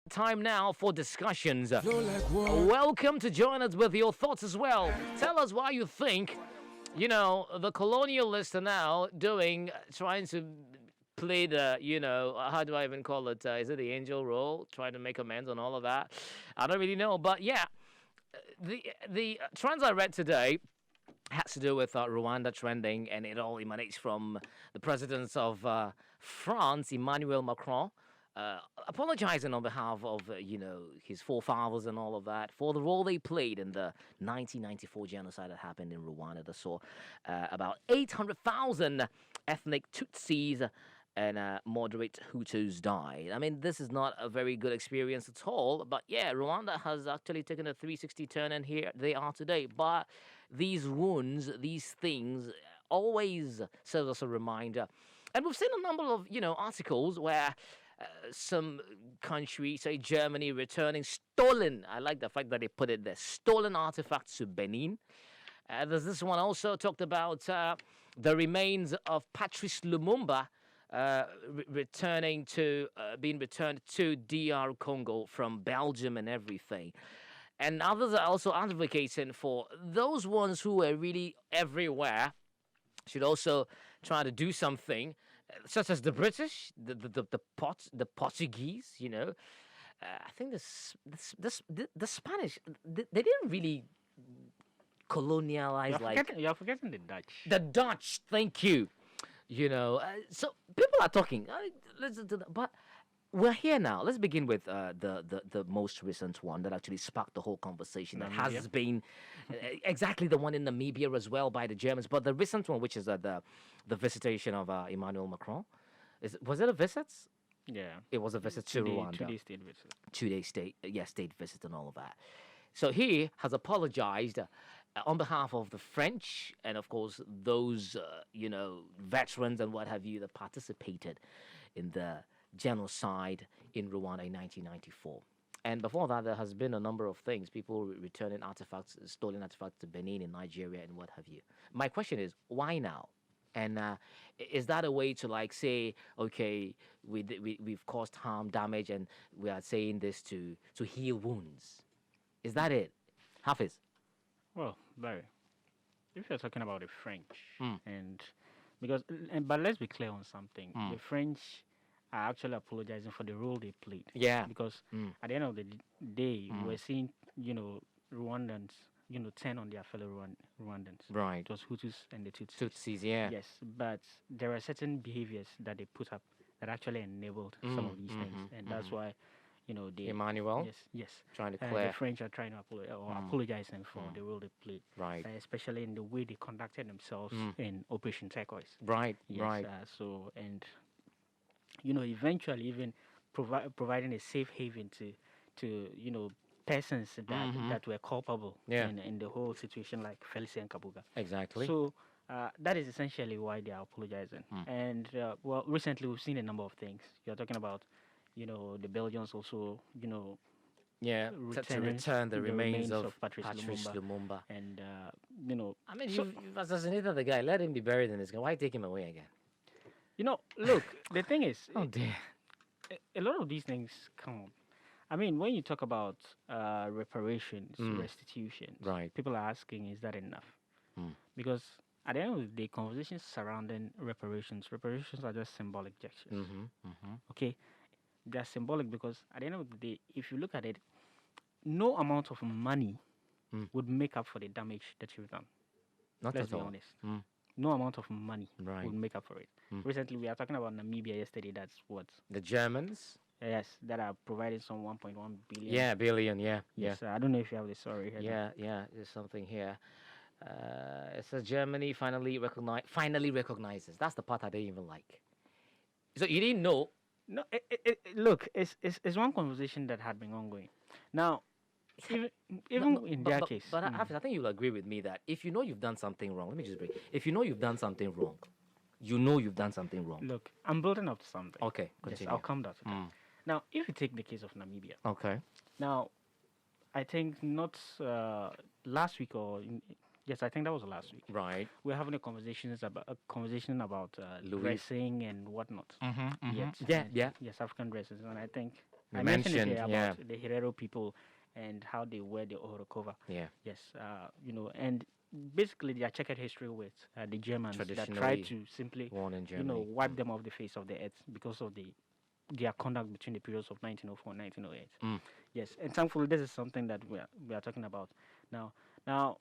Time now for discussions. Welcome to join us with your thoughts as well. Tell us why you think, the colonialists are now trying to play the, how do I even call it? Is it the angel role? Trying to make amends on all of that? I don't really know. But yeah, the trends I read today has to do with Rwanda trending, and it all emanates from the president of France, Emmanuel Macron, apologizing on behalf of, his forefathers and all of that for the role they played in the 1994 genocide that happened in Rwanda that saw about 800,000 ethnic Tutsis and moderate Hutus died. I mean, this is not a very good experience at all. But yeah, Rwanda has actually taken a 360 turn, and here they are today. But these wounds, these things, always serve as a reminder. And we've seen a number of, articles where some country, say Germany, returning stolen. I like the fact that they put it there. Stolen artifacts to Benin. There's this one also talked about the remains of Patrice Lumumba being returned to DR Congo from Belgium and everything. And others are also advocating for those ones who were really everywhere should also try to do something, such as the British, the Portuguese. I think the Spanish, they didn't really colonialize You're forgetting the Dutch. The Dutch, thank you. So people are talking. Listen to that, but we're here now. Let's begin with the most recent one that actually sparked the whole conversation. That has been exactly the one in Namibia as well by the Germans. But the recent one, which is the visitation of Emmanuel Macron, was it a visit? Yeah, it was a visit to Rwanda. 2-day state visit. 2-day state visit and all of that. So he has apologized on behalf of the French and, of course, those, veterans and what have you that participated in the genocide in Rwanda in 1994. And before that, there has been a number of things, people returning stolen artifacts to Benin in Nigeria and what have you. My question is, why now? And is that a way to say, okay, we've caused harm, damage, and we are saying this to heal wounds? Is that it? Hafiz? Well, Barry, if you're talking about the French, but let's be clear on something. The French are actually apologizing for the role they played. Yeah. Because at the end of the day, we're seeing, Rwandans, turn on their fellow Rwandans. Right. It was Hutus and the Tutsis. Tutsis, yeah. Yes, but there are certain behaviors that they put up that actually enabled some of these things. And that's why, Emmanuel? Yes. Trying to clear. The French are trying to apologizing for the role they played. Right. Especially in the way they conducted themselves in Operation Turquoise. Right, yes, right. Eventually even providing a safe haven to persons that were culpable in the whole situation, like Felicien Kabuga. Exactly. So that is essentially why they are apologizing. And recently we've seen a number of things. You're talking about, the Belgians also, to return the remains of Patrice Lumumba. And, I mean, you've assassinated the guy. Let him be buried in his gun. Why take him away again? Look, the thing is... Oh, dear. A lot of these things come... I mean, when you talk about reparations, restitution, right, people are asking, is that enough? Because at the end of the day, conversations surrounding reparations are just symbolic gestures. Okay? They're symbolic because at the end of the day, if you look at it, no amount of money would make up for the damage that you've done. Let's be honest. No amount of money would make up for it. Recently, we are talking about Namibia yesterday. That's what? The Germans? Yes, that are providing some 1.1 billion. Yeah, billion, yeah. Yes, I don't know if you have the story here. Yeah, there's something here. It says Germany finally recognizes. That's the part I didn't even like. So you didn't know? No, look, it's one conversation that had been ongoing. Now, even in their case. But I think you'll agree with me that if you know you've done something wrong, let me just break. If you know you've done something wrong, you know you've done something wrong. Look, I'm building up to something. Okay, continue. Yes, I'll come down to that. Now, if you take the case of Namibia. Okay. Now, I think not last week or... Yes, I think that was last week. Right. We're having a conversation about dressing and whatnot. Yeah. Yes, African dresses. And I think I mentioned it here about the Herero people and how they wear the Orokova. Yeah. Yes, and basically their checkered history with the Germans that tried to simply, wipe them off the face of the earth because of their conduct between the periods of 1904 and 1908. Yes, and thankfully this is something that we are talking about now. Now,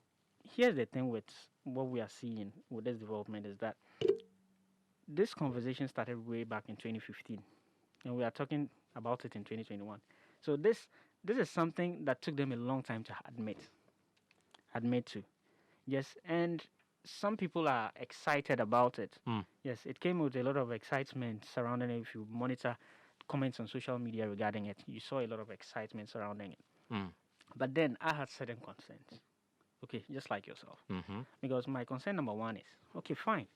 here's the thing with what we are seeing with this development is that this conversation started way back in 2015, and we are talking about it in 2021. So this is something that took them a long time to admit to. Yes, and some people are excited about it. Yes, it came with a lot of excitement surrounding it. If you monitor comments on social media regarding it, you saw a lot of excitement surrounding it. But then I had certain concerns. Okay, just like yourself. Because my concern number one is, okay, fine.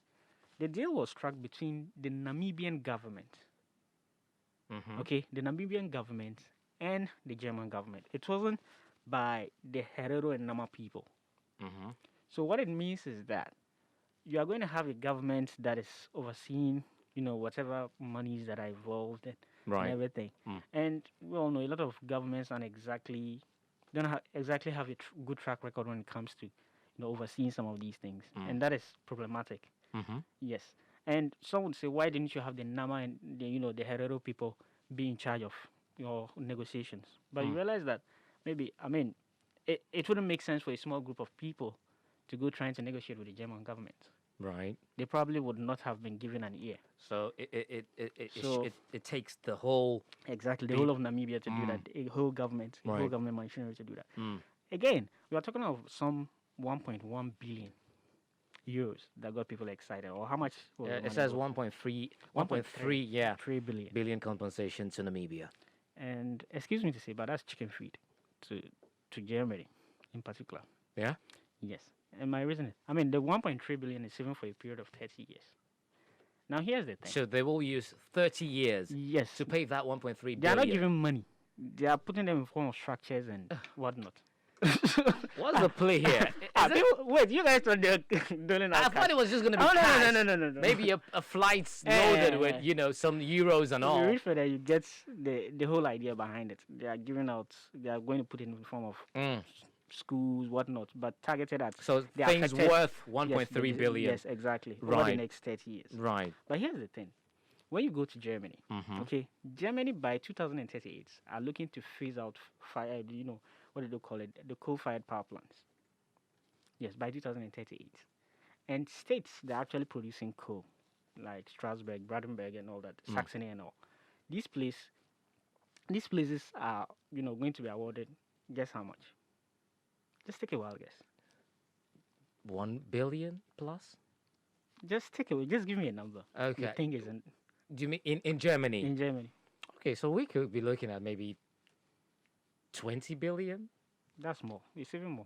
The deal was struck between the Namibian government, okay, the Namibian government and the German government. It wasn't by the Herero and Nama people. So what it means is that you are going to have a government that is overseeing, whatever monies that are involved and everything. And we all know a lot of governments don't exactly have a good track record when it comes to, overseeing some of these things, and that is problematic. Yes, and some would say, why didn't you have the Nama and the Herero people be in charge of your negotiations? But you realize that maybe, it wouldn't make sense for a small group of people to go trying to negotiate with the German government. Right. They probably would not have been given an ear. So it takes the whole the whole of Namibia to do that. A whole government machinery to do that. Again, we are talking of some 1.1 billion euros that got people excited. Or how much? It says 1.3 billion compensation to Namibia. And excuse me to say, but that's chicken feed to Germany in particular. Yeah. Yes. And my reason is, the 1.3 billion is even for a period of 30 years. Now, here's the thing. So they will use 30 years to pay that 1.3 billion. They are not giving money. They are putting them in form of structures and whatnot. What's the play here? Wait, you guys thought they were doing I thought it was just going to be cash. No. Maybe a flight loaded with, some euros and all. If you read for that, you get the whole idea behind it. They are giving out, they are going to put it in the form of schools, whatnot, but targeted at... So things worth 1.3 billion. Yes, exactly. Over the next 30 years. Right. But here's the thing. When you go to Germany, okay, Germany by 2038 are looking to phase out fire, what do they call it? The coal-fired power plants. Yes, by 2038. And states that are actually producing coal, like Strasbourg, Brandenburg, and all that, Saxony and all. These places are, going to be awarded, guess how much? Just take a wild guess. 1 billion plus? Just give me a number. Okay. The thing isn't. Do you mean in Germany? In Germany. Okay, so we could be looking at maybe 20 billion? That's more. It's even more.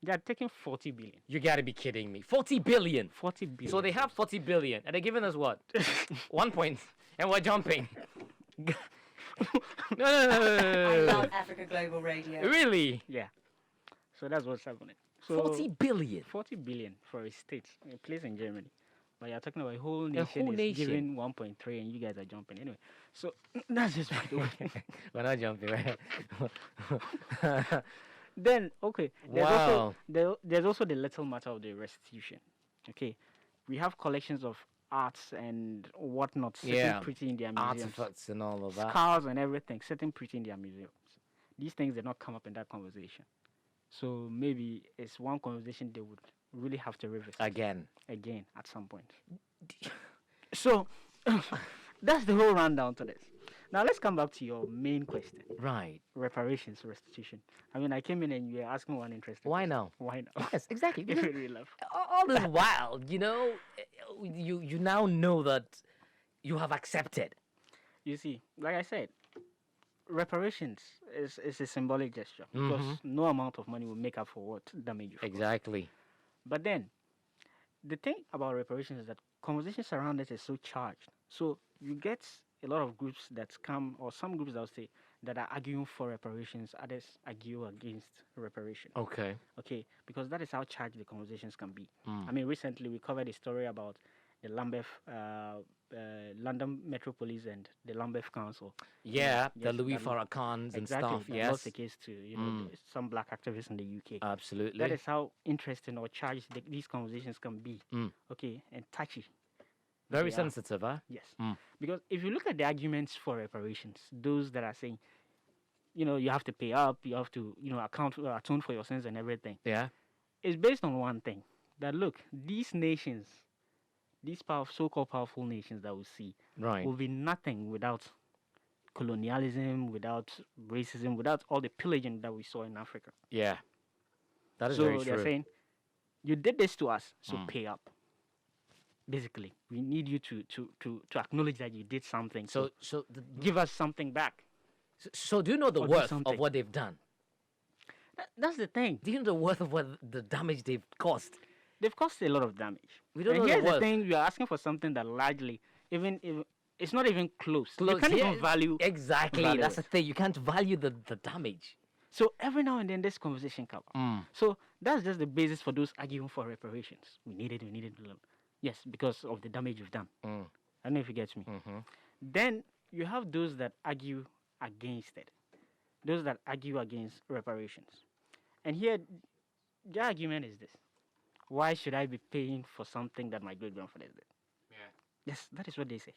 They are taking 40 billion. You got to be kidding me. 40 billion? 40 billion. So they have 40 billion, and they're giving us what? 1 point, and we're jumping. No. I love Africa Global Radio. Really? Yeah. So that's what's happening. So 40 billion? 40 billion for a state, a place in Germany. But you're talking about a whole nation giving 1.3 and you guys are jumping. Anyway, so that's just by the way. We're not jumping, right? Then, okay. There's also the little matter of the restitution. Okay. We have collections of arts and whatnot sitting pretty in their museums. Artifacts and all of that. Scars and everything sitting pretty in their museums. These things did not come up in that conversation. So maybe it's one conversation they would really have to revisit. Again at some point. So that's the whole rundown to this. Now let's come back to your main question. Right. Reparations, restitution. I came in and you were asking one interesting Why question. now? Why now? Yes, exactly. Really love. All this while, you now know that you have accepted. You see, like I said, reparations is a symbolic gesture because no amount of money will make up for what damage you. Exactly. But then, the thing about reparations is that conversations around it is so charged. So you get a lot of groups that come, or some groups that will say that are arguing for reparations, others argue against reparation. Okay. Because that is how charged the conversations can be. Recently we covered a story about the Lambeth London Metropolis and the Lambeth Council. Yeah, the Yes, Louis that- Farrakhan's and exactly, stuff. that Yes, lost the case to some black activists in the UK. absolutely. That is how interesting or charged these conversations can be. Okay, and touchy. Very they are. sensitive, huh? Yes, because if you look at the arguments for reparations, those that are saying, you have to pay up, you have to, atone for your sins and everything, Yeah. it's based on one thing: that look, these nations, these so-called powerful nations that we see, Right. will be nothing without colonialism, without racism, without all the pillaging that we saw in Africa. Yeah. That is So very they're true. saying, you did this to us, so pay up. Basically, we need you to acknowledge that you did something. So, Give us something back. so do you know the Or do worth of something. what they've done? That's the thing. Do you know the worth of what the damage they've caused? They've caused a lot of damage. We don't And know the here's the worth. thing: we are asking for something that largely, even if it's not even close. You Close, can't yeah, even value. Exactly. value That's the it. thing. You can't value the damage. So every now and then, this conversation comes up. So that's just the basis for those arguing for reparations. We need it. Yes, because of the damage you've done. I don't know if you get me. Then you have those that argue against it. Those that argue against reparations. And here, the argument is this: why should I be paying for something that my great grandfathers did? Yeah. Yes, that is what they say,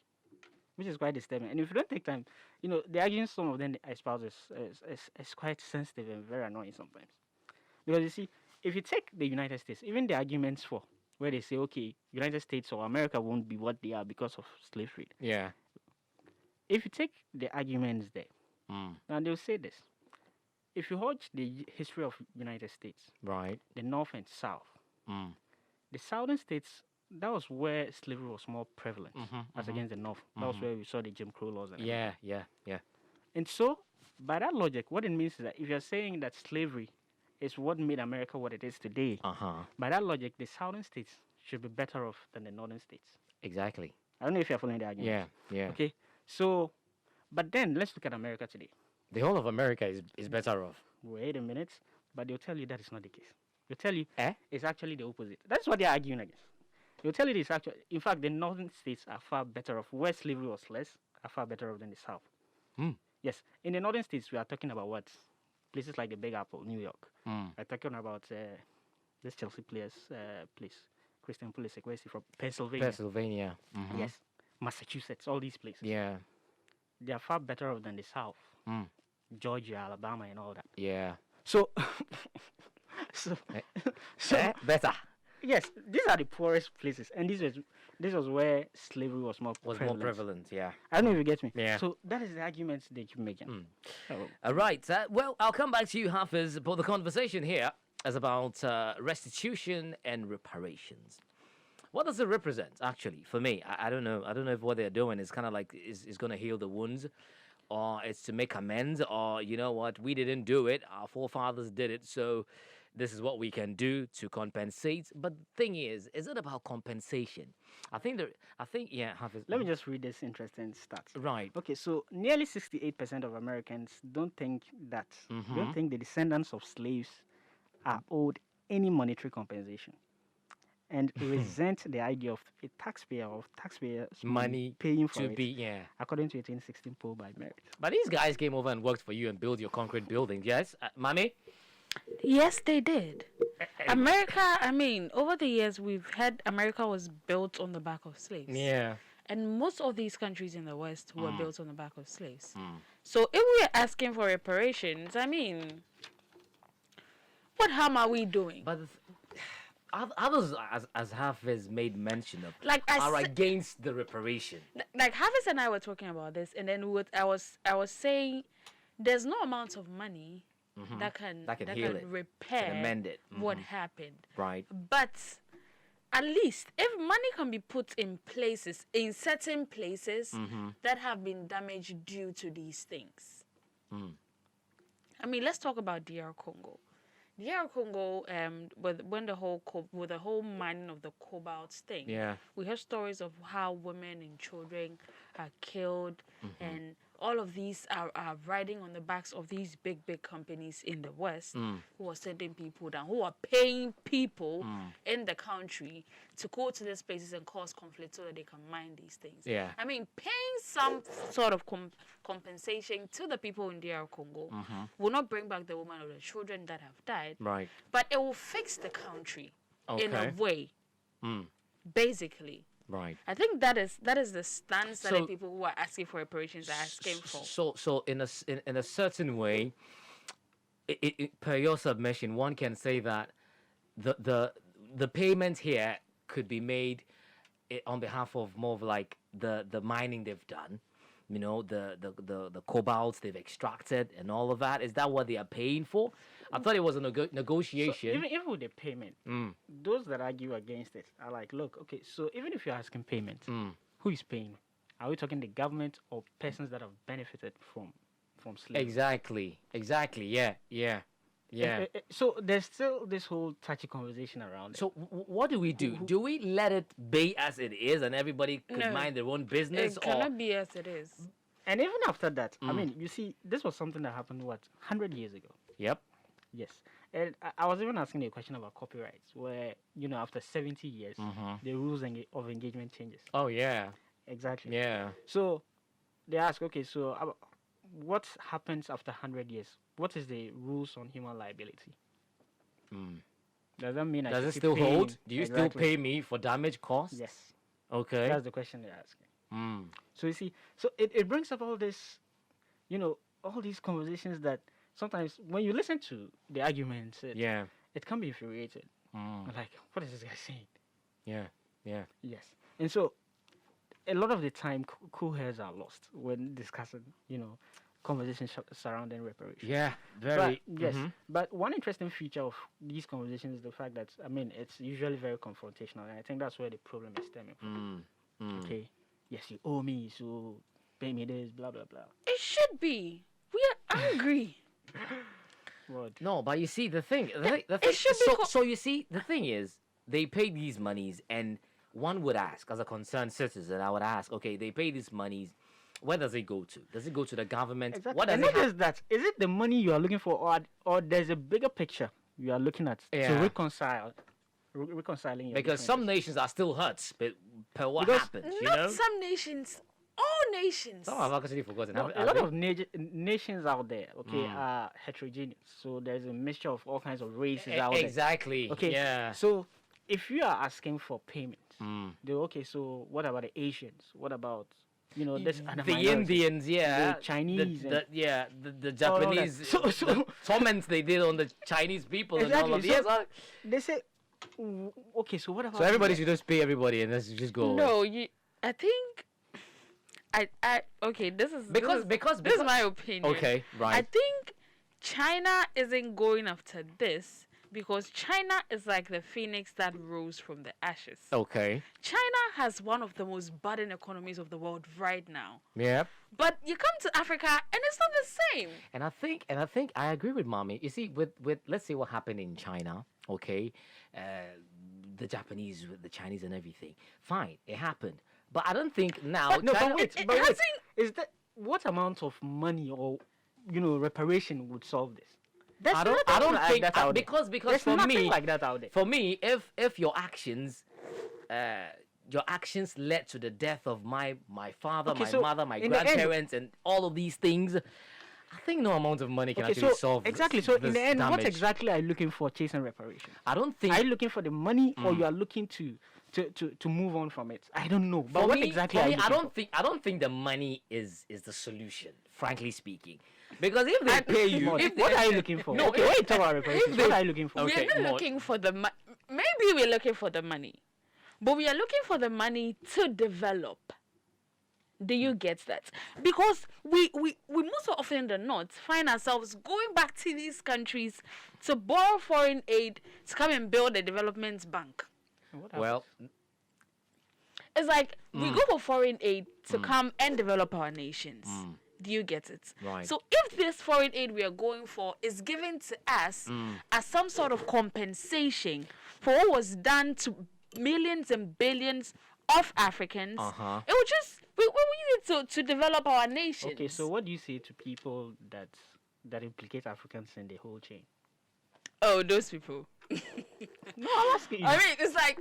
which is quite disturbing. And if you don't take time, the arguments some of them I espouse is quite sensitive and very annoying sometimes. Because you see, if you take the United States, even the arguments for where they say, okay, United States or America won't be what they are because of slave trade. Yeah. If you take the arguments there, and they'll say this: if you watch the history of United States, Right. the North and South, the Southern states, that was where slavery was more prevalent as against the North. That was where we saw the Jim Crow laws. And everything. Yeah. And so, by that logic, what it means is that if you're saying that slavery is what made America what it is today, by that logic, the Southern states should be better off than the Northern states. Exactly. I don't know if you're following the argument. Yeah. Okay. So, but then let's look at America today. The whole of America is better off. Wait a minute. But they'll tell you that is not the case. They'll tell you Eh? it's actually the opposite. That's what they're arguing against. They'll tell you it's actually, in fact, the northern states are far better off. Where slavery was less, are far better off than the south. Yes. In the northern states, we are talking about what? Places like the Big Apple, New York. We're talking about this Chelsea players place, Christian Pulisic, where is he from? Pennsylvania. Yes. Massachusetts, all these places. Yeah. They are far better off than the south. Georgia, Alabama, and all that. Yeah. So, Better. yes, these are the poorest places, and this was where slavery was more prevalent. Yeah. I don't know if you get me. Yeah. So that is the argument they keep making. All right. Well, I'll come back to you, Hafiz, but the conversation here is about restitution and reparations. What does it represent, actually, for me? I don't know. I don't know if what they're doing is kind of like is going to heal the wounds, or it's to make amends, or you know what, we didn't do it, our forefathers did it, so this is what we can do to compensate. But the thing is it about compensation? Yeah, Hafiz. Let me just read this interesting stats. Right. Okay, so nearly 68% of Americans don't think the descendants of slaves are owed any monetary compensation, and resent the idea of a taxpayer of taxpayers Money paying for to it, be, yeah. according to a 2016 poll by Merit. But these guys came over and worked for you and built your concrete buildings, yes? Mommy? Yes, they did. America, I mean, over the years, we've had America was built on the back of slaves. Yeah. And most of these countries in the West were built on the back of slaves. So if we're asking for reparations, I mean, what harm are we doing? But others, as Hafiz made mention of, Like are against the reparation. Like Hafiz and I were talking about this, and then I was saying there's no amount of money that can heal it, repair can amend it. what happened. Right. But at least if money can be put in certain places that have been damaged due to these things. I mean, let's talk about DR Congo. DR Congo, with the whole mining of the cobalt thing, we heard stories of how women and children are killed, and all of these are riding on the backs of these big companies in the West who are sending people down, who are paying people in the country to go to these places and cause conflict so that they can mine these things. Yeah. I mean, paying some sort of compensation to the people in DR Congo will not bring back the women or the children that have died, Right. but it will fix the country in a Okay. way, basically. Right. I think that is the stance that So- the people who are asking for reparations are asking for. So in a certain way, per your submission, one can say that the payment here could be made on behalf of more of like the mining they've done, you know, the cobalts they've extracted and all of that. Is that what they are paying for? I thought it was a So negotiation. even with the payment, those that argue against it are like, look, okay, so even if you're asking payment, who is paying? Are we talking the government or persons that have benefited from slavery? Exactly. Yeah. So there's still this whole touchy conversation around it. So what do we do? Do we let it be as it is and everybody could No. mind their own business, It cannot be as it is. And even after that, I mean, you see, this was something that happened, 100 years ago? Yep. Yes. And I was even asking you a question about copyrights, where, after 70 years, the rules of engagement changes. Oh yeah. Exactly. Yeah. So they ask, okay, so what happens after 100 years? What is the rules on human liability? Does that mean I Does should it keep still paying? hold? Do you still Exactly. pay me for damage costs? Yes. Okay. That's the question they're asking. So you see, so it brings up all this, all these conversations that sometimes when you listen to the arguments, it can be infuriated. Like, what is this guy saying? Yeah. Yes. And so a lot of the time, cool heads are lost when discussing, conversations surrounding reparations. Yeah. But, Very. yes. But one interesting feature of these conversations is the fact that, it's usually very confrontational. And I think that's where the problem is stemming from. Okay. Yes, you owe me, so pay me this, blah, blah, blah. It should be. We are angry. What? No, but you see the thing. The it thing should be so you see the thing is they pay these monies, and one would ask, as a concerned citizen, I would ask, okay, they pay these monies. Where does it go to? Does it go to the government? Exactly. What does And it not have? just that. Is it the money you are looking for, or there's a bigger picture you are looking at to Yeah. reconciling your Because differences? some nations are still hurt per what Because happened, Not some nations. All nations. Some have actually forgotten. No, Have- a have lot they? of nations out there, okay, are heterogeneous. So there's a mixture of all kinds of races out there. Exactly. Okay. Yeah. So if you are asking for payment, okay. So what about the Asians? What about this other The minority? Indians, yeah. The Chinese the all of that. Japanese. So- the torments they did on the Chinese people and all of Exactly. this. So they say, okay. So what about? So everybody should just pay everybody and let's just go. away. No, I think. Okay, this is Because this is my opinion. Okay, right. I think China isn't going after this because China is like the phoenix that rose from the ashes. Okay. China has one of the most budding economies of the world right now. Yeah. But you come to Africa and it's not the same. And I think I agree with mommy. You see, with let's say what happened in China, okay, the Japanese with the Chinese and everything. Fine, it happened. But I don't think now. No, China, but wait. it But wait. hasn't- Is that what amount of money or reparation would solve this? There's I don't nothing like think that out there. because There's for nothing me like that out there. for me if your actions led to the death of my father, Okay, my so mother, my in the end- grandparents, and all of these things, I think no amount of money can Okay, actually so solve exactly. this, So in this the end, what damage. exactly are you looking for chasing reparation? I don't think. Are you looking for the money or you are looking to move on from it? I don't know. But For what me, exactly for are me, you I looking don't think the money is the solution, frankly speaking. Because if they pay you, for? if What they- are you looking for? No, okay, when you talk about reparations, they- what are you looking for? Okay, we are not more. looking for the money. Maybe we're looking for the money. But we are looking for the money to develop. Do you get that? Because we most often than not find ourselves going back to these countries to borrow foreign aid to come and build a development bank. What well, It's like we go for foreign aid to come and develop our nations. Do you get it? Right. So if this foreign aid we are going for is given to us as some sort of compensation for what was done to millions and billions of Africans, Uh-huh. it would just we use it to develop our nations. Okay, so what do you say to people that implicate Africans in the whole chain? Oh, those people. No, I'm asking you. I mean, it's like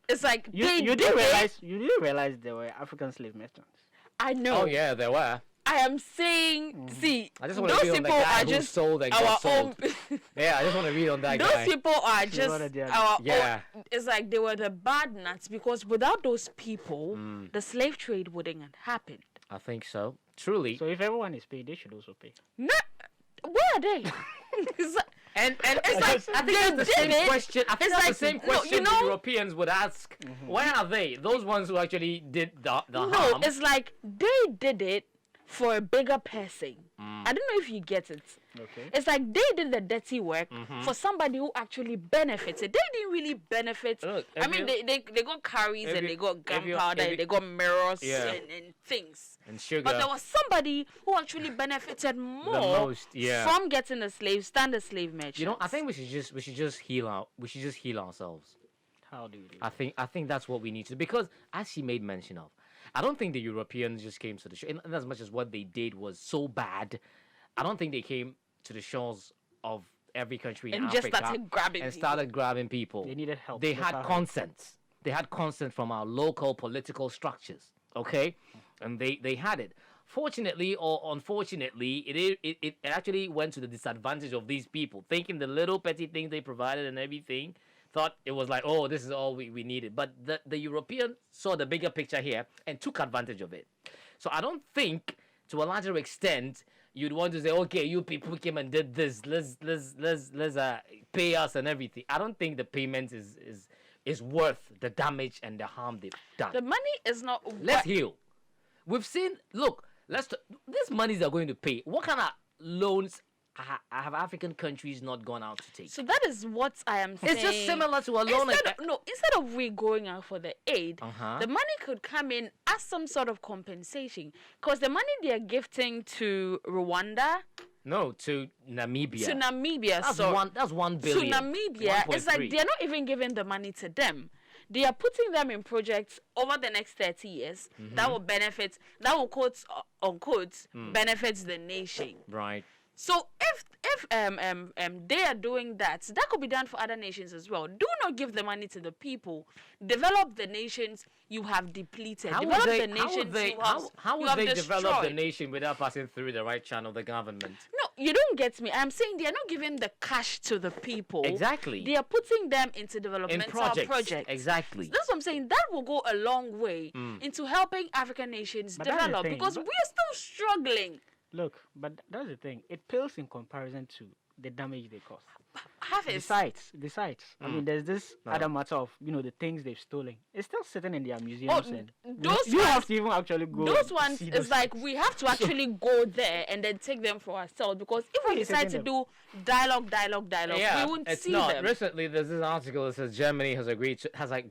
it's like You didn't realize there were African slave merchants. I know. Oh yeah, there were. I am saying, see, I just want to those read on the people guy are who just sold and our got sold. own. Yeah, I just want to read on that Those guy. people are She just wanted their- our Yeah. own. It's like they were the bad nuts because without those people, the slave trade wouldn't have happened. I think so. Truly. So if everyone is paid, they should also pay. No, where are they? It's like- And It's like I think they that's the did same it. question. I think It's that's like, the same no, question you know- the Europeans would ask. Where are they? Those ones who actually did the no, harm. it's like they did it for a bigger person. I don't know if you get it. Okay. It's like they did the dirty work for somebody who actually benefited. They didn't really benefit. Look, I if mean, you- they got carries if and you- they got if you- gunpowder if and you- they got mirrors Yeah. and things. and sugar. But there was somebody who actually benefited more most, yeah. from getting the slaves than the slave merchants. You know, I think we should just heal ourselves. How do you do? I think that's what we need to, because as she made mention of, I don't think the Europeans just came to the shore. In as much as what they did was so bad, I don't think they came to the shores of every country in And just Africa started grabbing and people. started grabbing people. They needed help. They Local had help. consent. They had consent from our local political structures. Okay, and they had it. Fortunately or unfortunately, it actually went to the disadvantage of these people, thinking the little petty things they provided and everything, thought it was like, oh, this is all we needed. But the European saw the bigger picture here and took advantage of it. So I don't think, to a larger extent, you'd want to say, okay, you people came and did this. Let's pay us and everything. I don't think the payment is worth the damage and the harm they've done. The money is not. Let's heal. We've seen. Look, these monies are going to pay. What kind of loans have African countries not gone out to take? So that is what I am saying. It's just similar to a loan. Instead of we going out for the aid, Uh-huh. the money could come in as some sort of compensation. Because the money they are gifting to Rwanda, No, to Namibia. to Namibia, That's so That's 1 to billion. Namibia, it's like 1.3. they are not even giving the money to them. They are putting them in projects over the next 30 years that will benefit, that will quote unquote benefits the nation. Right. So if they are doing that, that could be done for other nations as well. Do not give the money to the people. Develop the nations you have depleted. How Develop would they, the nations how you would have they develop the destroyed. nation without passing through the right channel, the government? No, you don't get me. I'm saying they are not giving the cash to the people. Exactly. They are putting them into In developmental projects. Exactly. That's what I'm saying. That will go a long way into helping African nations But that's the develop thing. because we are still struggling. Look, but that's the thing. It pales in comparison to the damage they cause. Harvest. Besides, I mean, there's this other matter of, the things they've stolen. It's still sitting in their museums. And those you ones- have to even actually go. Those and ones see is those like things. we have to actually go there and then take them for ourselves because if How we you decide to taking do dialogue, Yeah, we won't it's see not. them. Recently, there's this article that says Germany has agreed to,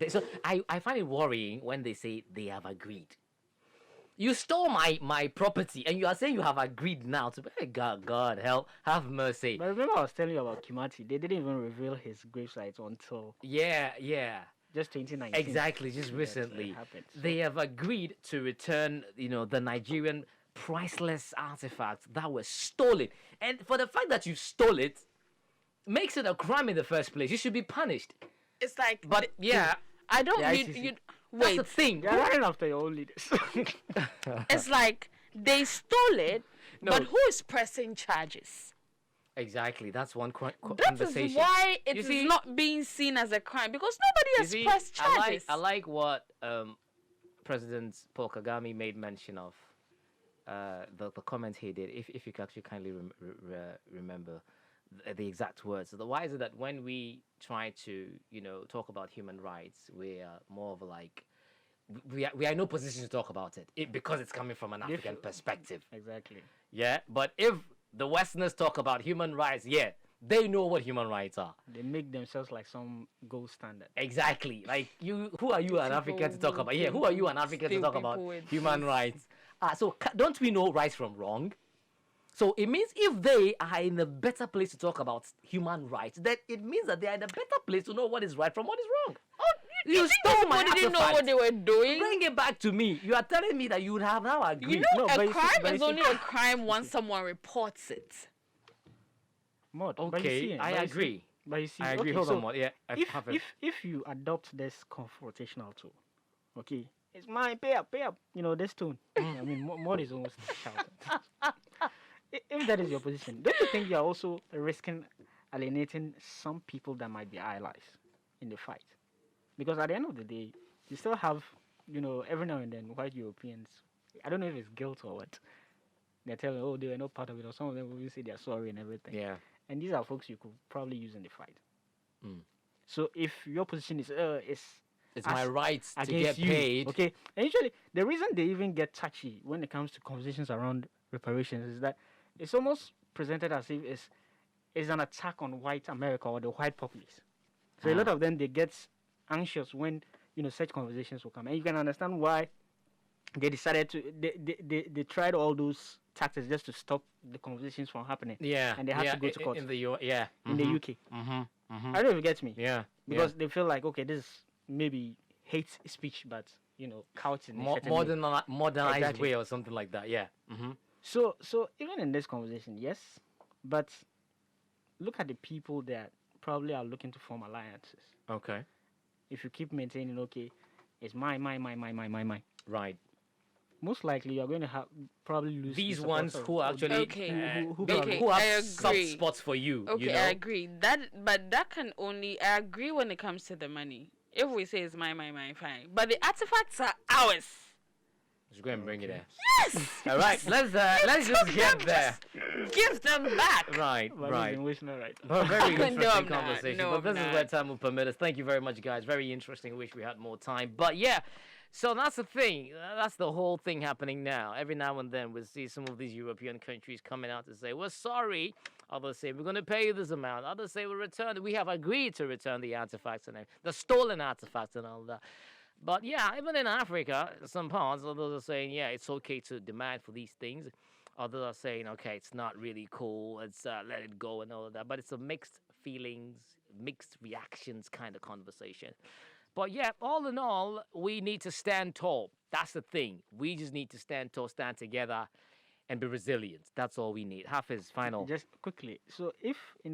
so I find it worrying when they say they have agreed. You stole my property and you are saying you have agreed now to, hey, God help, have mercy. But remember, I was telling you about Kimati. They didn't even reveal his gravesite until Yeah. just 2019. Exactly, just That recently. happened. They have agreed to return, the Nigerian priceless artifacts that were stolen. And for the fact that you stole it, makes it a crime in the first place. You should be punished. It's like, But yeah, I don't. The You, ICC. you that's wait. the thing. They're running after your own leaders. It's like they stole it, No. but who is pressing charges? Exactly, that's one That conversation. is why it You is see- not being seen as a crime because nobody You has see, pressed charges. I like what President Paul Kagame made mention of. The comment he did. If you could actually kindly remember the exact words. So why is it that when we try to talk about human rights, we are more of like we are in no position to talk about it because it's coming from an African perspective. Exactly. Yeah, but if the Westerners talk about human rights, yeah, they know what human rights are. They make themselves like some gold standard. Exactly. Like who are you an African to talk about? Yeah, who are you an African to Still talk people about with human rights? So don't we know right from wrong? So it means if they are in a better place to talk about human rights, then it means that they are in a better place to know what is right from what is wrong. Oh, You stole my People didn't know artifact. what they were doing. Bring it back to me. You are telling me that you would have now agreed. You know, No, but a you see- crime but you is see- only a crime once someone reports it. Mod, but you Okay, see, I but you see- agree. But you see, I agree. okay, Hold so on, Mod. Yeah, I have it. if you adopt this confrontational tool, okay, it's mine. Pay up. You know this tune. I mean, Mod is almost shouting. If that is your position, don't you think you are also risking alienating some people that might be allies in the fight? Because at the end of the day, you still have, you know, every now and then white Europeans. I don't know if it's guilt or what. They're telling, oh, they were not part of it, or some of them will say they're sorry and everything. Yeah. And these are folks you could probably use in the fight. Mm. So if your position is It's my as- rights to against get you, paid. okay, and usually the reason they even get touchy when it comes to conversations around reparations is that it's almost presented as if it's an attack on white America or the white populace. So a lot of them, they get anxious when, you know, such conversations will come, and you can understand why they decided to they tried all those tactics just to stop the conversations from happening. Yeah. And they had yeah, to go to court in the yeah. in the UK. Mm-hmm. I don't know if you get me. Yeah. Because they feel like, okay, this is maybe hate speech, but, you know, couched in a certain way. Modernized Exactly. way or something like that. Yeah. Mm-hmm. So even in this conversation, yes, but look at the people that probably are looking to form alliances. Okay. If you keep maintaining, okay, it's mine, Right. most likely you're going to have probably lose the These support ones of- who of actually Okay. who Okay, who have I soft agree. spots for you. Okay, You know? I agree. But that can only. I agree when it comes to the money. If we say it's mine, fine. But the artifacts are ours. Just go and bring it there. Yes. All right. Let's just Took get them, there. just give them back. Right. But Right. it's emotional right now. But very No, interesting I'm not. conversation. No, but I'm this is not. where time will permit us. Thank you very much, guys. Very interesting. Wish we had more time. But yeah, so that's the thing. That's the whole thing happening now. Every now and then we see some of these European countries coming out to say, we're sorry. Others say, we're going to pay you this amount. Others say, we have agreed to return the artifacts and the stolen artifacts and all that. But yeah, even in Africa, some parts, others are saying, yeah, it's okay to demand for these things. Others are saying, okay, it's not really cool. Let's let it go and all of that. But it's a mixed feelings, mixed reactions kind of conversation. But yeah, all in all, we need to stand tall. That's the thing. We just need to stand tall, stand together, and be resilient. That's all we need. Hafiz, final. Just quickly. So if in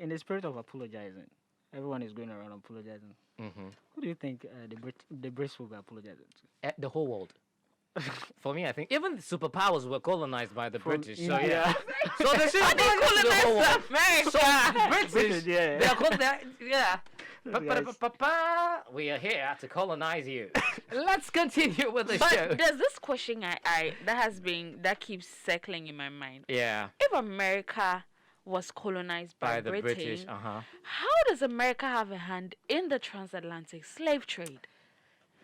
the spirit of apologizing, everyone is going around apologizing, who do you think the Brits will be apologizing to? The whole world. For me, I think even the superpowers were colonized by the British. So India. yeah. So they should apologize to the whole world. America. So British, British, yeah. they are yeah. Guys. We are here to colonize you. Let's continue with the But show. there's this question that keeps circling in my mind. Yeah. If America was colonized by the Britain, British. how does America have a hand in the transatlantic slave trade?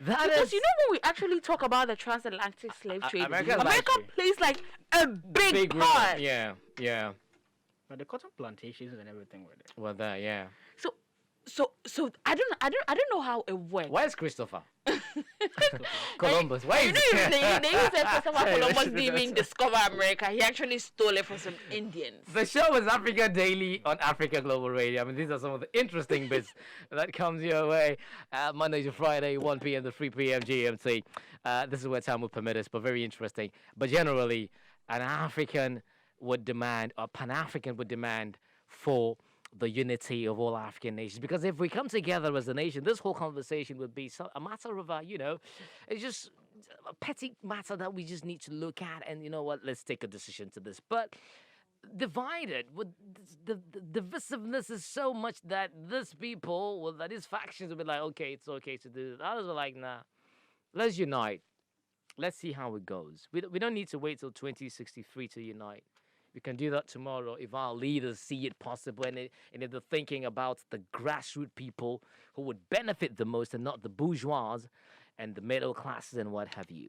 That Because is. you know when we actually talk about the transatlantic slave trade, America America likes it. plays like a big role. part. Yeah. But the cotton plantations and everything were there. Well, that, yeah. So I don't know how it works. Where's Christopher? Columbus. Where You is know, he? they used to say Christopher Columbus didn't even discover America. He actually stole it from some Indians. The show is Africa Daily on Africa Global Radio. I mean, these are some of the interesting bits that comes your way Monday to Friday, 1 p.m. to 3 p.m. GMT. This is where time will permit us, but very interesting. But generally, an African would demand, or Pan-African would demand for the unity of all African nations. Because if we come together as a nation, this whole conversation would be a matter of, it's just a petty matter that we just need to look at. And you know what? Let's take a decision to this. But divided, with the divisiveness is so much that these people, that these factions will be like, okay, it's okay to do this. Others are like, nah, let's unite. Let's see how it goes. We don't need to wait till 2063 to unite. We can do that tomorrow if our leaders see it possible and if they're thinking about the grassroots people who would benefit the most and not the bourgeois and the middle classes and what have you.